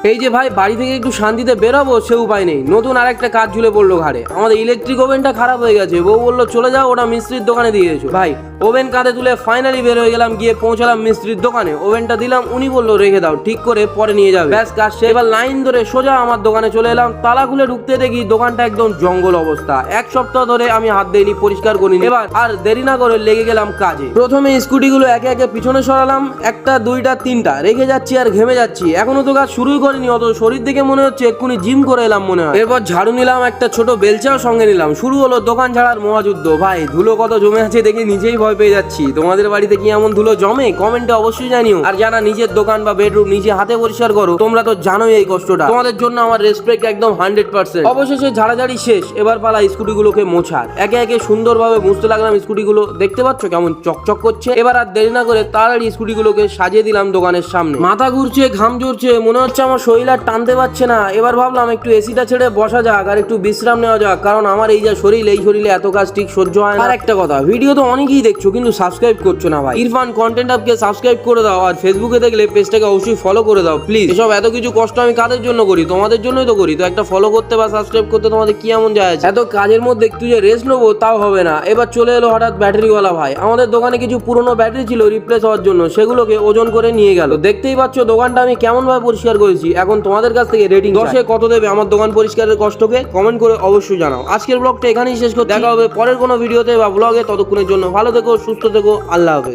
এই যে ভাই বাড়ি থেকে একটু শান্তিতে বেরোবো সে উপায় নেই, নতুন আরেকটা কাজ ঝুলে পড়লো ঘাড়ে। আমাদের ইলেকট্রিক ওভেনটা খারাপ হয়ে গেছে, বউ বললো চলে যাও ওটা মিস্ত্রির দোকানে দিয়ে এসো। ভাই ওভেন কাঁধে তুলে ফাইনালি বের হয়ে গেলাম, গিয়ে পৌঁছালাম মিস্ত্রির দোকানে। ওভেনটা দিলাম, উনি বললো রেখে দাও, ঠিক করে পরে নিয়ে যাবে। ব্যাস কাজ শেষ। এবার লাইন ধরে সোজা আমার দোকানে চলে এলাম। তালা খুলে ঢুকতে দেখি দোকানটা একদম জঙ্গল অবস্থা। এক সপ্তাহ ধরে আমি হাত দিইনি, পরিষ্কার করিনি। এবার আর দেরি না করে লেগে গেলাম কাজে। প্রথমে স্কুটিগুলো একে একে পিছনে সরালাম, একটা দুইটা তিনটা রেখে যাচ্ছি আর ঘেমে যাচ্ছি। এখনো তো কাজ শুরুই করিনি, অত শরীর দেখে মনে হচ্ছে এক্ষুনি জিম করে এলাম মনে হয়। এরপর ঝাড়ু নিলাম, একটা ছোট বেলচাও সঙ্গে নিলাম। শুরু হলো দোকান ঝাড়ার মহাযুদ্ধ। ভাই ধুলো কত জমে আছে দেখে নিজেই ভয় পেয়ে যাচ্ছি। তোমাদের বাড়িতে কি এমন ধুলো জমে? কমেন্টে অবশ্যই জানিও। আর যারা নিজের দোকান বা বেডরুম নিজে হাতে পরিষ্কার করো, তোমরা তো জানোই এই কষ্টটা। তোমাদের জন্য আমার রেসপেক্ট একদম 100%। অবশেষে ঝাড়াঝাড়ি শেষ, এবার পালা স্কুটিগুলোকে মোছার। একে একে সুন্দরভাবে মুছতে লাগলাম স্কুটিগুলো। দেখতে পাচ্ছ কেমন চকচক করছে। এবার আর দেরি না করে তাড়াতাড়ি স্কুটিগুলোকে সাজিয়ে দিলাম দোকানের সামনে। মাথা ঘুরছে, ঘাম ঝরছে, মনে হচ্ছে আমার শরীর আর টানতে পারছে না। এবার ভাবলাম একটু এসিটা ছেড়ে বসা যাক আর একটু বিশ্রাম নেওয়া যাক, কারণ আমার এই যা শরীর, এই শরীরে এত কাজ ঠিক সহ্য হয় না। আর একটা কথা, ভিডিও তো অনেকেই দেখছো কিন্তু সাবস্ক্রাইব করছো না ভাই। ইরফান কন্টেন্ট আপকে সাবস্ক্রাইব করে দাও, আর ফেসবুকে দেখলে পেজটাকে অবশ্যই ফলো করে দাও প্লিজ। এসব এত কিছু কষ্ট আমি কাদের জন্য করি? তোমাদের জন্যই তো করি। তো একটা ফলো করতে বা সাবস্ক্রাইব করতে তোমাদের কি এমন যায়? এত কাজের মধ্যে একটু যে রেস্ট নেবো তাও হবে না। এবার চলে এলো হঠাৎ ব্যাটারিওয়ালা ভাই। আমাদের দোকানে কিছু পুরনো ব্যাটারি ছিল রিপ্লেস হওয়ার জন্য, সেগুলোকে ওজন করে নিয়ে গেল। দেখতেই পাচ্ছ দোকানটা আমি কেমন ভাবে পরিষ্কার করেছি। এখন তোমাদের কাছ থেকে রেটিং 10-এ কত দেবে আমার দোকান পরিষ্কারের কষ্টকে? কমেন্ট করে অবশ্যই জানাও। আজকের ব্লগটা এখানেই শেষ করতে, দেখা হবে পরের কোনো ভিডিওতে বা ব্লগে। ততক্ষণের জন্য ভালো থেকো, সুস্থ থেকো, আল্লাহ হাফেজ।